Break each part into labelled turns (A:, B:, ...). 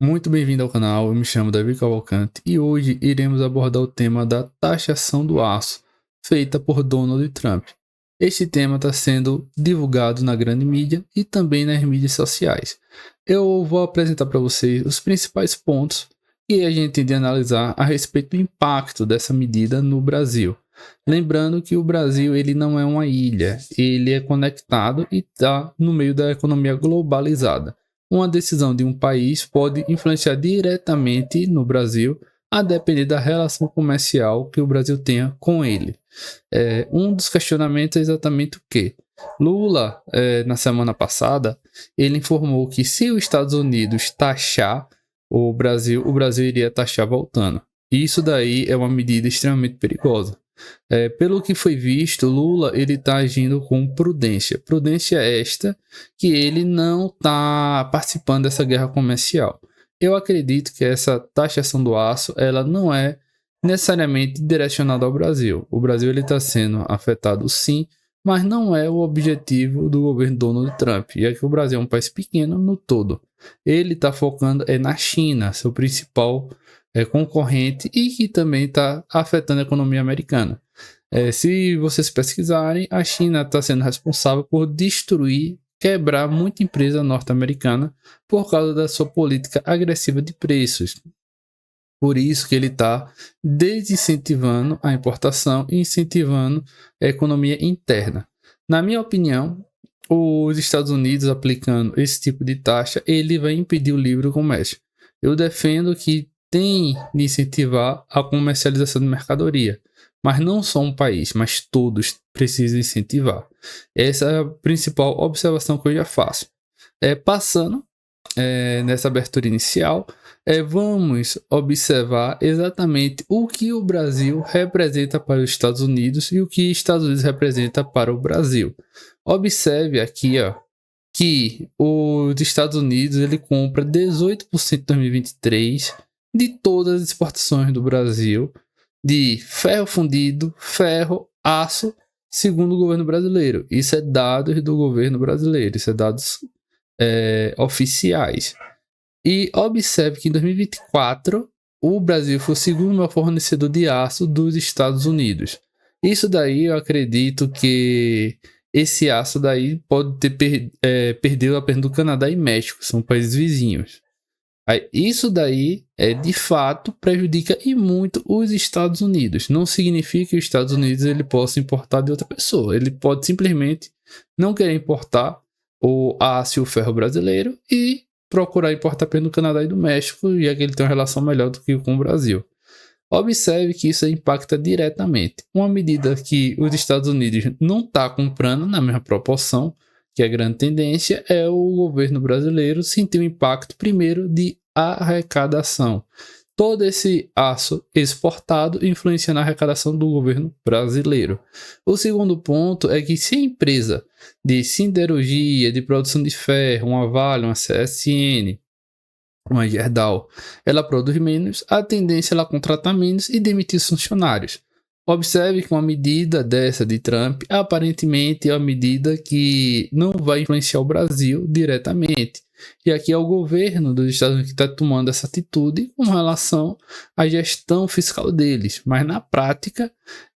A: Muito bem-vindo ao canal, eu me chamo Davi Cavalcante e hoje iremos abordar o tema da taxação do aço, feita por Donald Trump. Este tema está sendo divulgado na grande mídia e também nas mídias sociais. Eu vou apresentar para vocês os principais pontos que a gente tem de analisar a respeito do impacto dessa medida no Brasil. Lembrando que o Brasil ele não é uma ilha, ele é conectado e está no meio da economia globalizada. Uma decisão de um país pode influenciar diretamente no Brasil, a depender da relação comercial que o Brasil tenha com ele. Um dos questionamentos é exatamente o que? Lula, na semana passada, ele informou que se os Estados Unidos taxar o Brasil iria taxar voltando. Isso daí é uma medida extremamente perigosa. Pelo que foi visto, Lula ele está agindo com prudência. Prudência esta que ele não está participando dessa guerra comercial. Eu acredito que essa taxação do aço ela não é necessariamente direcionada ao Brasil. O Brasil ele está sendo afetado sim, mas não é o objetivo do governo Donald Trump. E é que o Brasil é um país pequeno no todo. Ele está focando na China, seu principal concorrente e que também está afetando a economia americana. Se vocês pesquisarem, a China está sendo responsável por destruir, quebrar muita empresa norte-americana por causa da sua política agressiva de preços. Por isso que ele está desincentivando a importação e incentivando a economia interna. Na minha opinião, os Estados Unidos aplicando esse tipo de taxa, ele vai impedir o livre comércio. Eu defendo que tem de incentivar a comercialização de mercadoria, mas não só um país, mas todos precisam incentivar. Essa é a principal observação que eu já faço. Passando nessa abertura inicial, vamos observar exatamente o que o Brasil representa para os Estados Unidos e o que os Estados Unidos representa para o Brasil. Observe aqui, que os Estados Unidos ele compra 18% em 2023 de todas as exportações do Brasil de ferro fundido, ferro, aço, segundo o governo brasileiro. Isso é dados do governo brasileiro, isso é dados oficiais. E observe que em 2024 o Brasil foi o segundo maior fornecedor de aço dos Estados Unidos. Isso daí eu acredito que esse aço daí pode ter perdido a perna do Canadá e México, são países vizinhos. Isso daí de fato prejudica e muito os Estados Unidos. Não significa que os Estados Unidos ele possa importar de outra pessoa. Ele pode simplesmente não querer importar o aço e o ferro brasileiro e procurar importar pelo Canadá e do México, já que ele tem uma relação melhor do que com o Brasil. Observe que isso impacta diretamente. Uma medida que os Estados Unidos não está comprando na mesma proporção, que a grande tendência é o governo brasileiro sentir o impacto primeiro de arrecadação. Todo esse aço exportado influencia na arrecadação do governo brasileiro. O segundo ponto é que se a empresa de siderurgia, de produção de ferro, uma Vale, uma CSN, uma Gerdau, ela produz menos, a tendência é ela contratar menos e demitir os funcionários. Observe que uma medida dessa de Trump aparentemente é uma medida que não vai influenciar o Brasil diretamente. E aqui é o governo dos Estados Unidos que está tomando essa atitude com relação à gestão fiscal deles. Mas na prática,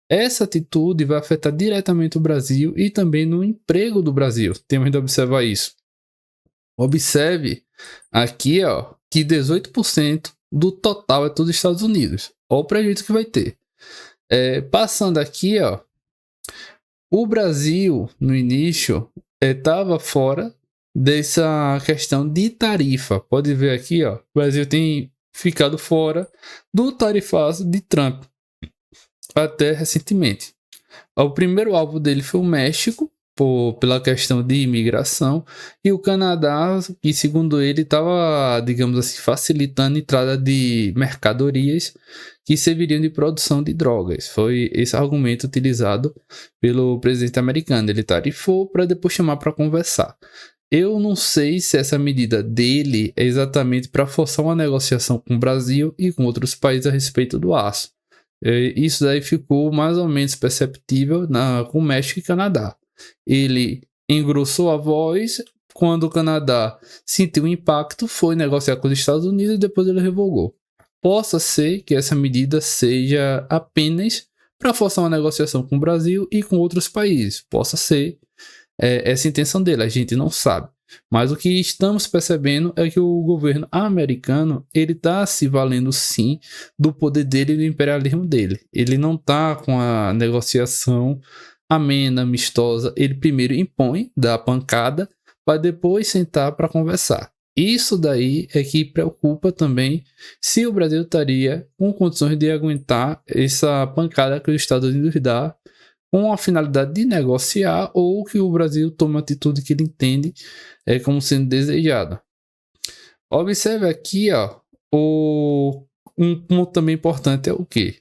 A: essa atitude vai afetar diretamente o Brasil e também no emprego do Brasil. Temos de observar isso. Observe aqui que 18% do total é todos os Estados Unidos. Olha o prejuízo que vai ter. Passando aqui, o Brasil no início estava fora dessa questão de tarifa. Pode ver aqui, o Brasil tem ficado fora do tarifaço de Trump até recentemente. O primeiro alvo dele foi o México, pela questão de imigração, e o Canadá, que segundo ele estava, digamos assim, facilitando a entrada de mercadorias que serviriam de produção de drogas. Foi esse argumento utilizado pelo presidente americano. Ele tarifou para depois chamar para conversar. Eu não sei se essa medida dele é exatamente para forçar uma negociação com o Brasil e com outros países a respeito do aço. Isso daí ficou mais ou menos perceptível com o México e Canadá. Ele engrossou a voz, quando o Canadá sentiu o impacto, foi negociar com os Estados Unidos e depois ele revogou. Possa ser que essa medida seja apenas para forçar uma negociação com o Brasil e com outros países. Possa ser essa a intenção dele, a gente não sabe. Mas o que estamos percebendo é que o governo americano ele está se valendo sim do poder dele e do imperialismo dele. Ele não está com a negociação amena, amistosa. Ele primeiro impõe, dá a pancada, para depois sentar para conversar. Isso daí é que preocupa também se o Brasil estaria com condições de aguentar essa pancada que os Estados Unidos dá com a finalidade de negociar ou que o Brasil tome a atitude que ele entende como sendo desejada. Observe aqui, um ponto também importante é o quê?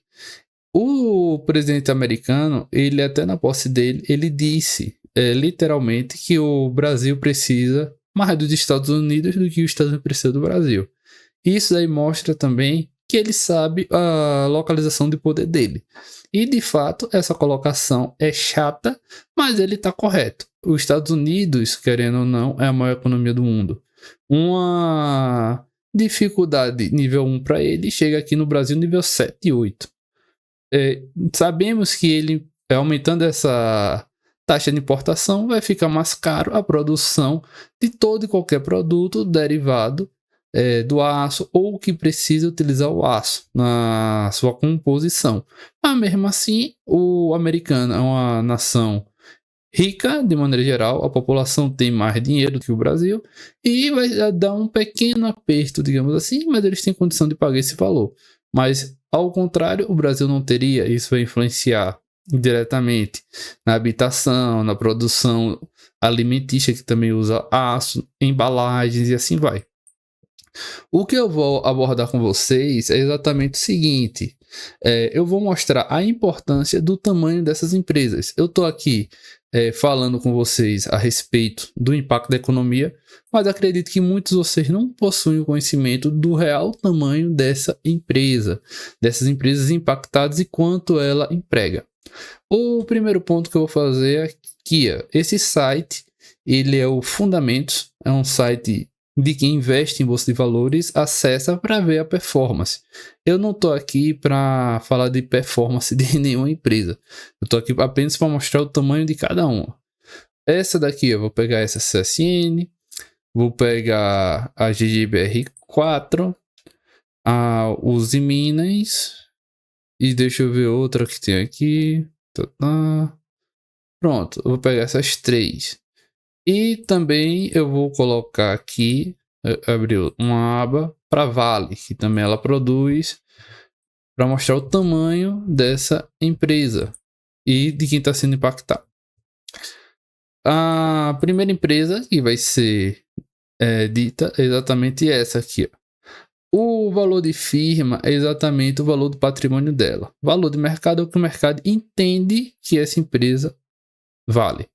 A: O presidente americano, ele até na posse dele, ele disse literalmente que o Brasil precisa mais dos Estados Unidos do que os Estados Unidos precisam do Brasil. Isso aí mostra também que ele sabe a localização de poder dele. E, de fato, essa colocação é chata, mas ele está correto. Os Estados Unidos, querendo ou não, é a maior economia do mundo. Uma dificuldade nível 1 para ele chega aqui no Brasil nível 7 e 8. Sabemos que ele, aumentando essa taxa de importação, vai ficar mais caro a produção de todo e qualquer produto derivado do aço ou que precisa utilizar o aço na sua composição. Mas mesmo assim, o americano é uma nação rica de maneira geral, a população tem mais dinheiro do que o Brasil e vai dar um pequeno aperto, digamos assim, mas eles têm condição de pagar esse valor. Mas ao contrário, o Brasil não teria, isso vai influenciar diretamente na habitação, na produção alimentícia que também usa aço, embalagens e assim vai. O que eu vou abordar com vocês é exatamente o seguinte, eu vou mostrar a importância do tamanho dessas empresas. Eu estou aqui falando com vocês a respeito do impacto da economia, mas acredito que muitos de vocês não possuem o conhecimento do real tamanho dessa empresa, dessas empresas impactadas e quanto ela emprega. O primeiro ponto que eu vou fazer aqui, esse site, ele é o Fundamentos, é um site de quem investe em bolsa de valores acessa para ver a performance. Eu não estou aqui para falar de performance de nenhuma empresa. Eu estou aqui apenas para mostrar o tamanho de cada uma. Essa daqui eu vou pegar essa CSN, vou pegar a GGBR4, a Uzi Minas e deixa eu ver outra que tem aqui. Pronto, eu vou pegar essas três. E também eu vou colocar aqui, abrir uma aba para Vale, que também ela produz, para mostrar o tamanho dessa empresa e de quem está sendo impactado. A primeira empresa que vai ser dita é exatamente essa aqui. O valor de firma é exatamente o valor do patrimônio dela. Valor de mercado é o que o mercado entende que essa empresa vale.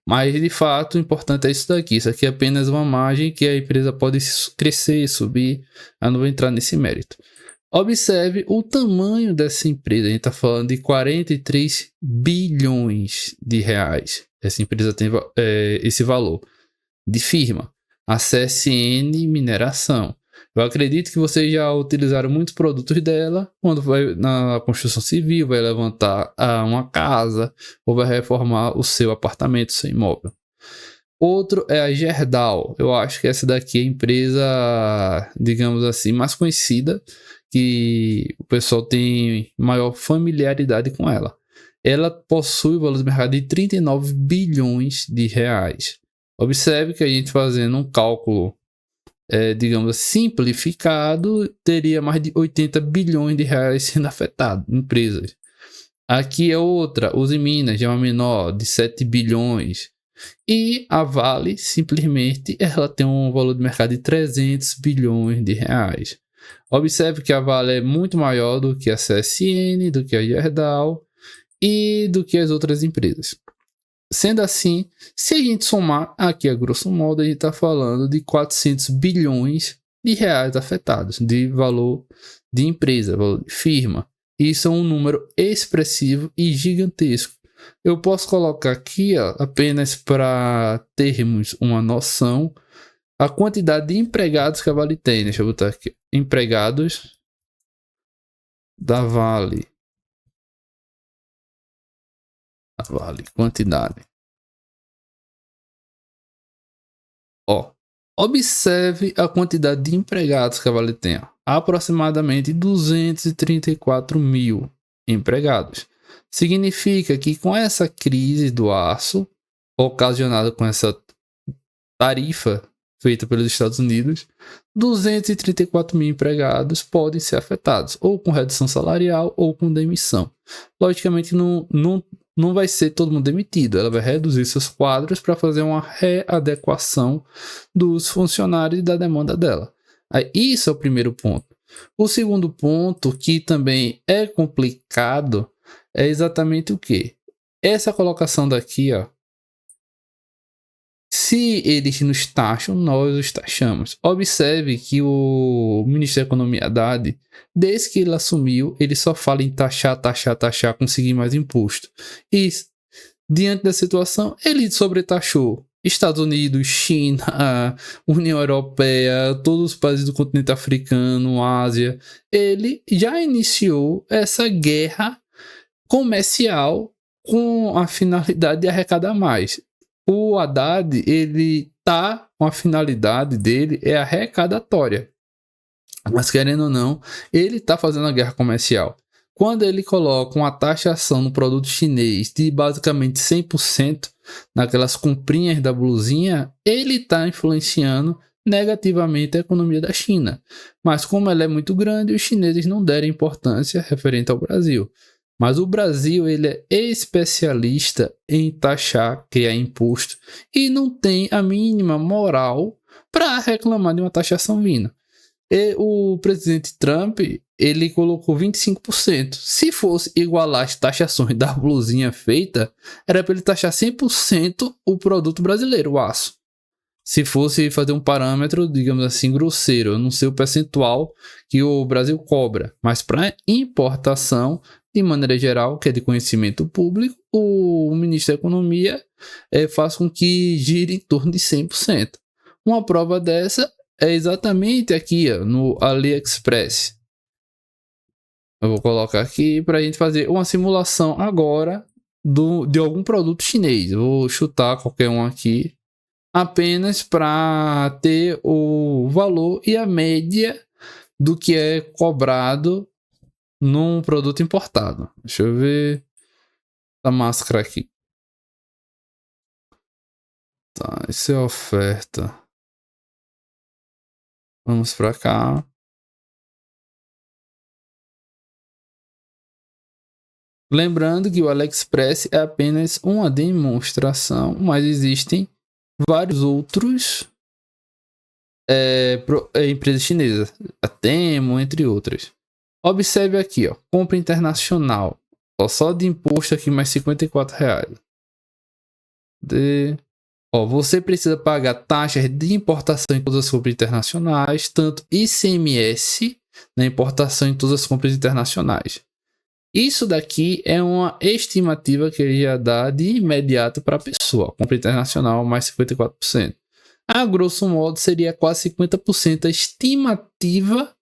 A: Mas de fato o importante é isso daqui. Isso aqui é apenas uma margem que a empresa pode crescer e subir. Eu não vou entrar nesse mérito. Observe o tamanho dessa empresa. A gente está falando de 43 bilhões de reais. Essa empresa tem esse valor de firma. A CSN Mineração. Eu acredito que vocês já utilizaram muitos produtos dela quando vai na construção civil, vai levantar uma casa ou vai reformar o seu apartamento, seu imóvel. Outro é a Gerdau. Eu acho que essa daqui é a empresa, digamos assim, mais conhecida, que o pessoal tem maior familiaridade com ela. Ela possui o valor de mercado de 39 bilhões de reais. Observe que a gente fazendo um cálculo digamos, simplificado, teria mais de 80 bilhões de reais sendo afetado, empresas. Aqui é outra, Uzi Minas, já é uma menor, de 7 bilhões. E a Vale, simplesmente, ela tem um valor de mercado de 300 bilhões de reais. Observe que a Vale é muito maior do que a CSN, do que a Gerdau e do que as outras empresas. Sendo assim, se a gente somar aqui a grosso modo, a gente está falando de 400 bilhões de reais afetados, de valor de empresa, valor de firma. Isso é um número expressivo e gigantesco. Eu posso colocar aqui, ó, apenas para termos uma noção, a quantidade de empregados que a Vale tem. Deixa eu botar aqui. Empregados da Vale. Quantidade. Ó, observe a quantidade de empregados que a Vale tem. Ó. Aproximadamente 234 mil empregados. Significa que com essa crise do aço, ocasionada com essa tarifa feita pelos Estados Unidos, 234 mil empregados podem ser afetados, ou com redução salarial ou com demissão. Logicamente, não vai ser todo mundo demitido, ela vai reduzir seus quadros para fazer uma readequação dos funcionários e da demanda dela. Aí, isso é o primeiro ponto. O segundo ponto, que também é complicado, é exatamente o quê? Essa colocação daqui, ó. Se eles nos taxam, nós os taxamos. Observe que o ministro da Economia, Haddad, desde que ele assumiu, ele só fala em taxar, conseguir mais imposto. E, diante da situação, ele sobretaxou Estados Unidos, China, União Europeia, todos os países do continente africano, Ásia. Ele já iniciou essa guerra comercial com a finalidade de arrecadar mais. O Haddad, ele tá com a finalidade dele é arrecadatória. Mas querendo ou não, ele tá fazendo a guerra comercial. Quando ele coloca uma taxação no produto chinês de basicamente 100% naquelas comprinhas da blusinha, ele tá influenciando negativamente a economia da China. Mas como ela é muito grande, os chineses não deram importância referente ao Brasil. Mas o Brasil, ele é especialista em taxar, criar imposto, e não tem a mínima moral para reclamar de uma taxação vindo. E o presidente Trump, ele colocou 25%. Se fosse igualar as taxações da blusinha feita, era para ele taxar 100% o produto brasileiro, o aço. Se fosse fazer um parâmetro, digamos assim, grosseiro, eu não sei o percentual que o Brasil cobra, mas para importação, de maneira geral, que é de conhecimento público, o ministro da Economia faz com que gire em torno de 100%. Uma prova dessa é exatamente aqui, ó, no AliExpress. Eu vou colocar aqui para a gente fazer uma simulação agora de algum produto chinês. Eu vou chutar qualquer um aqui, apenas para ter o valor e a média do que é cobrado num produto importado. Deixa eu ver a máscara aqui. Tá, isso é oferta. Vamos para cá. Lembrando que o AliExpress é apenas uma demonstração, mas existem vários outros empresas chinesas, a Temu, entre outras. Observe aqui, ó, compra internacional, ó, só de imposto aqui mais R$54. Você precisa pagar taxas de importação em todas as compras internacionais, tanto ICMS na importação em todas as compras internacionais. Isso daqui é uma estimativa que ele já dá de imediato para a pessoa. Compra internacional mais 54%. A grosso modo seria quase 50% a estimativa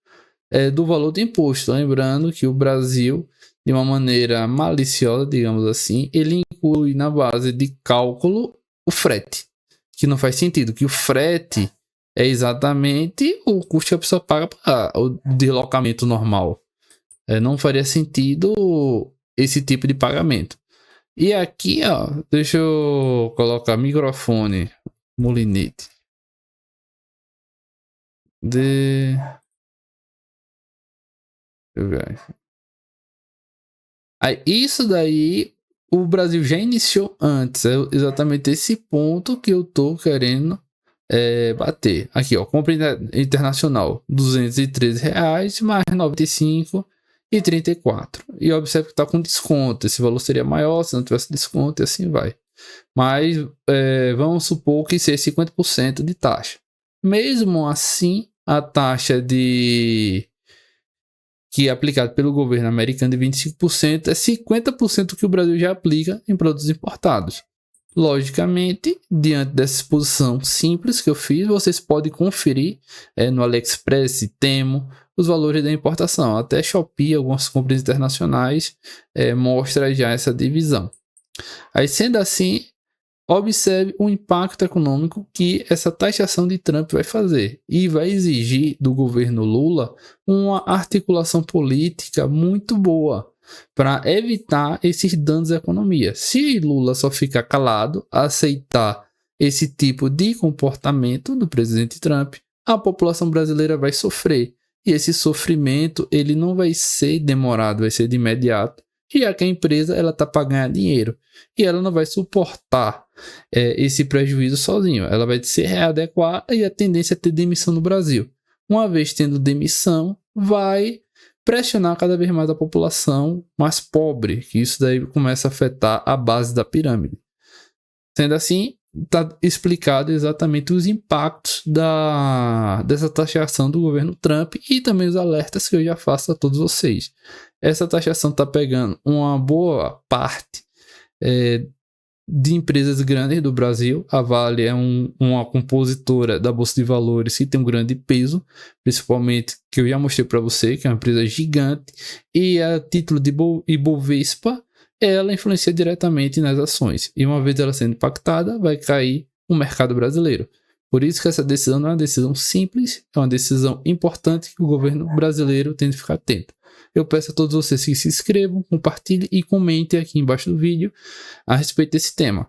A: do valor do imposto. Lembrando que o Brasil, de uma maneira maliciosa, digamos assim, ele inclui na base de cálculo o frete, que não faz sentido, que o frete é exatamente o custo que a pessoa paga para o deslocamento normal. Não faria sentido esse tipo de pagamento. E aqui, ó, deixa eu colocar microfone Molinete. Aí, isso daí o Brasil já iniciou antes. É exatamente esse ponto que eu tô querendo bater. Aqui, ó, compra internacional R$213 mais 95 e 34. E observe que está com desconto. Esse valor seria maior se não tivesse desconto e assim vai. Mas vamos supor que seja 50% de taxa. Mesmo assim, a taxa que é aplicado pelo governo americano de 25%, é 50% que o Brasil já aplica em produtos importados. Logicamente, diante dessa exposição simples que eu fiz, vocês podem conferir no AliExpress, Temo, os valores da importação. Até Shopee, algumas compras internacionais, mostra já essa divisão. Aí, sendo assim, observe o impacto econômico que essa taxação de Trump vai fazer e vai exigir do governo Lula uma articulação política muito boa para evitar esses danos à economia. Se Lula só ficar calado, aceitar esse tipo de comportamento do presidente Trump, a população brasileira vai sofrer. E esse sofrimento ele não vai ser demorado, vai ser de imediato. E a empresa ela está para ganhar dinheiro e ela não vai suportar esse prejuízo sozinho. Ela vai se readequar e a tendência é ter demissão no Brasil. Uma vez tendo demissão, vai pressionar cada vez mais a população mais pobre, que isso daí começa a afetar a base da pirâmide. Sendo assim, está explicado exatamente os impactos dessa taxação do governo Trump e também os alertas que eu já faço a todos vocês. Essa taxação está pegando uma boa parte de empresas grandes do Brasil. A Vale é uma compositora da Bolsa de Valores que tem um grande peso, principalmente que eu já mostrei para você, que é uma empresa gigante, e a título de Ibovespa, ela influencia diretamente nas ações. E uma vez ela sendo impactada, vai cair o mercado brasileiro. Por isso que essa decisão não é uma decisão simples, é uma decisão importante que o governo brasileiro tem que ficar atento. Eu peço a todos vocês que se inscrevam, compartilhem e comentem aqui embaixo do vídeo a respeito desse tema.